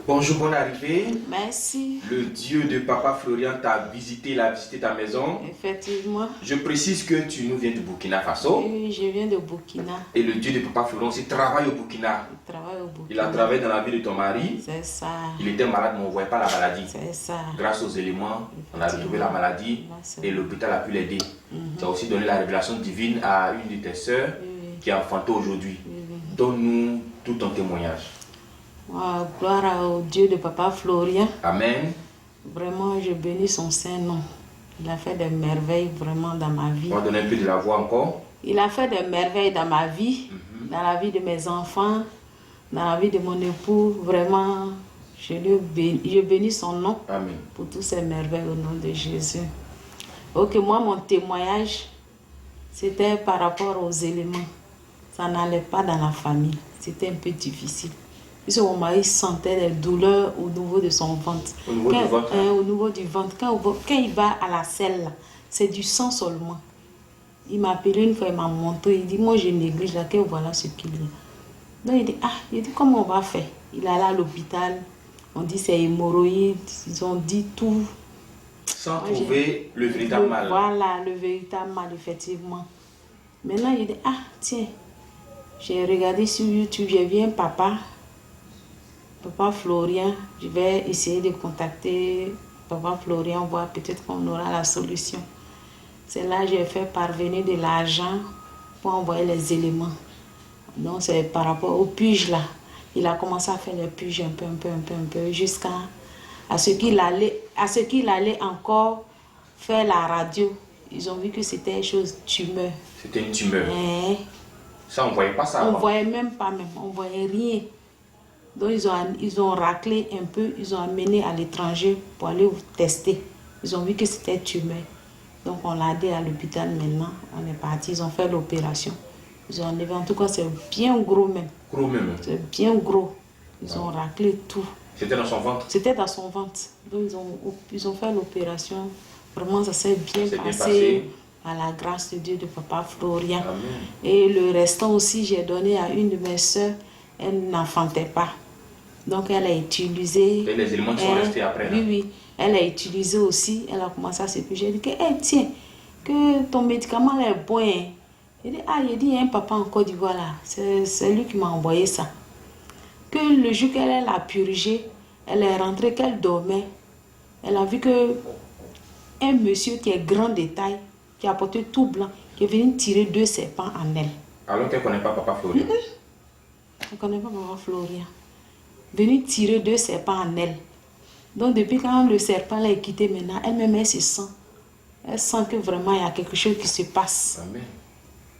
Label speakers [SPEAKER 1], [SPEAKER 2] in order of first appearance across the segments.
[SPEAKER 1] Bonjour, bonne arrivée.
[SPEAKER 2] Merci.
[SPEAKER 1] Le Dieu de Papa Florian t'a visité, il a visité ta maison.
[SPEAKER 2] Effectivement.
[SPEAKER 1] Je précise que tu nous viens du Burkina Faso.
[SPEAKER 2] Oui, je viens de Burkina.
[SPEAKER 1] Et le Dieu de Papa Florian aussi travaille au Burkina.
[SPEAKER 2] Il travaille au Burkina.
[SPEAKER 1] Il a travaillé dans la vie de ton mari.
[SPEAKER 2] C'est ça.
[SPEAKER 1] Il était malade, mais on ne voyait pas la maladie.
[SPEAKER 2] C'est ça.
[SPEAKER 1] Grâce aux éléments, on a retrouvé la maladie et l'hôpital a pu l'aider. Tu as aussi donné la révélation divine à une de tes sœurs qui est enfantée aujourd'hui. Donne-nous tout ton témoignage.
[SPEAKER 2] Gloire au Dieu de Papa Florian.
[SPEAKER 1] Amen.
[SPEAKER 2] Vraiment, je bénis son Saint-Nom. Il a fait des merveilles vraiment dans ma vie.
[SPEAKER 1] On va donner un peu de la voix encore.
[SPEAKER 2] Il a fait des merveilles dans ma vie, dans la vie de mes enfants, dans la vie de mon époux. Vraiment, je bénis son nom.
[SPEAKER 1] Amen.
[SPEAKER 2] Pour tous ces merveilles au nom de Jésus. Ok, moi, mon témoignage, c'était par rapport aux éléments. Ça n'allait pas dans la famille. C'était un peu difficile. Puisque mon mari sentait des douleurs au niveau de son ventre.
[SPEAKER 1] Au niveau du ventre?
[SPEAKER 2] Au niveau du ventre. Quand il va à la selle, c'est du sang seulement. Il m'a appelé une fois, il m'a montré. Il dit, moi je néglige là, que voilà ce qu'il y a. Donc il dit, comment on va faire? Il est allé à l'hôpital. On dit c'est hémorroïde. Ils ont dit tout.
[SPEAKER 1] Sans trouver le véritable mal.
[SPEAKER 2] Voilà, le véritable mal, effectivement. Maintenant, il dit, tiens, j'ai regardé sur YouTube, j'ai vu un papa Florian. Je vais essayer de contacter Papa Florian, voir peut-être qu'on aura la solution. C'est là que j'ai fait parvenir de l'argent pour envoyer les éléments. Donc, c'est par rapport au puge là. Il a commencé à faire les puges un peu, jusqu'à ce qu'il allait encore faire la radio. Ils ont vu que c'était une chose tumeur.
[SPEAKER 1] C'était une tumeur. Ça, on ne voyait pas ça avant.
[SPEAKER 2] On ne voyait même pas, on ne voyait rien. Donc, ils ont raclé un peu, ils ont amené à l'étranger pour aller tester. Ils ont vu que c'était tumeur. Donc, on l'a aidé à l'hôpital maintenant. On est parti, ils ont fait l'opération. Ils ont enlevé, en tout cas, c'est bien gros même.
[SPEAKER 1] Gros même?
[SPEAKER 2] C'est bien gros. Ils ont raclé tout.
[SPEAKER 1] C'était dans son ventre?
[SPEAKER 2] C'était dans son ventre. Donc, ils ont fait l'opération. Vraiment, ça s'est bien passé. À la grâce de Dieu de Papa Florian.
[SPEAKER 1] Amen.
[SPEAKER 2] Et le restant aussi, j'ai donné à une de mes soeurs. Elle n'enfantait pas. Donc, elle a utilisé...
[SPEAKER 1] Et les éléments qui sont restés après?
[SPEAKER 2] Oui. Elle a utilisé aussi. Elle a commencé à se piger. J'ai dit que, tiens, que ton médicament là est bon. Hein. Il dit, il y a un papa en Côte d'Ivoire là. C'est lui qui m'a envoyé ça. Que le jour qu'elle l'a purgé, elle est rentrée, qu'elle dormait. Elle a vu que un monsieur qui est grand de taille, qui a porté tout blanc, qui est venu tirer 2 serpents en elle.
[SPEAKER 1] Alors qu'elle ne connaît pas Papa Florian?
[SPEAKER 2] Elle ne connaît pas Papa Florian. Venu tirer 2 serpents en elle. Donc depuis quand le serpent l'a quitté maintenant, elle-même elle se sent. Elle sent que vraiment il y a quelque chose qui se passe.
[SPEAKER 1] Amen.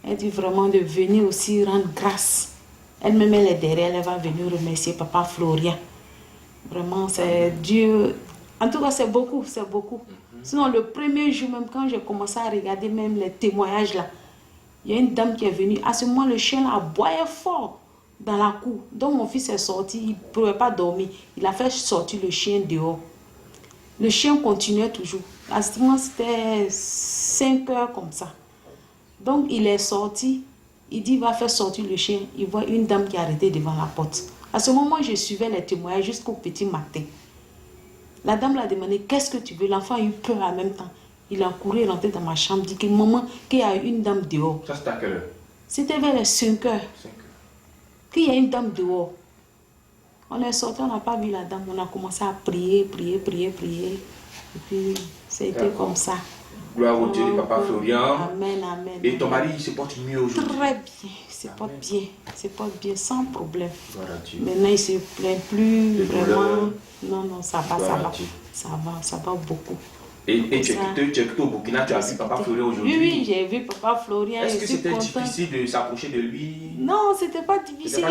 [SPEAKER 2] Elle dit vraiment de venir aussi rendre grâce. Elle-même elle est derrière, elle va venir remercier Papa Florian. Vraiment c'est Dieu. En tout cas c'est beaucoup, c'est beaucoup. Sinon le premier jour même quand j'ai commencé à regarder même les témoignages là, il y a une dame qui est venue. À ce moment le chien là aboyait fort dans la cour. Donc mon fils est sorti, il ne pouvait pas dormir. Il a fait sortir le chien dehors. Le chien continuait toujours. À ce moment c'était 5 heures comme ça. Donc il est sorti. Il dit il va faire sortir le chien. Il voit une dame qui est arrêtée devant la porte. À ce moment je suivais les témoignages jusqu'au petit matin. La dame l'a demandé qu'est-ce que tu veux. L'enfant a eu peur en même temps. Il a couru rentrer dans ma chambre. Dit que maman, qu'il y a une dame dehors.
[SPEAKER 1] Ça c'était à quelle heure?
[SPEAKER 2] C'était vers les 5 heures.
[SPEAKER 1] 5 heures.
[SPEAKER 2] Qu'il y a une dame dehors. On est sorti, on n'a pas vu la dame. On a commencé à prier. Et puis, c'était comme ça.
[SPEAKER 1] Gloire au Dieu de Papa Florian.
[SPEAKER 2] Amen.
[SPEAKER 1] Et ton mari, il se porte mieux aujourd'hui?
[SPEAKER 2] Très bien. Il se porte bien. Il se porte bien, sans problème.
[SPEAKER 1] Gloire à Dieu.
[SPEAKER 2] Maintenant, il ne se plaint plus. Vraiment. Non, ça va. Ça va beaucoup.
[SPEAKER 1] Et tu es quitté au Burkina, tu as vu Papa Florian aujourd'hui?
[SPEAKER 2] Oui, j'ai vu Papa Florian.
[SPEAKER 1] Est-ce que c'était difficile de s'approcher de lui?
[SPEAKER 2] Non, c'était pas difficile.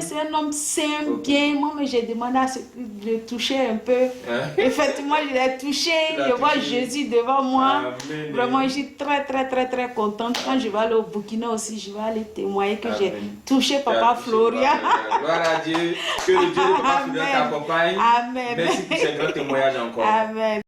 [SPEAKER 2] C'est un homme simple, bien. Moi, j'ai demandé à ce que je le touchais un peu. Effectivement, je l'ai touché. Je vois Jésus devant moi. Amen. Vraiment, je suis très contente. Quand je vais aller au Burkina aussi, je vais aller témoigner que j'ai touché Papa Florian.
[SPEAKER 1] Gloire à Dieu. Que le Dieu de Papa Florian t'accompagne.
[SPEAKER 2] Amen.
[SPEAKER 1] Merci pour ces grands témoignages encore.
[SPEAKER 2] Amen.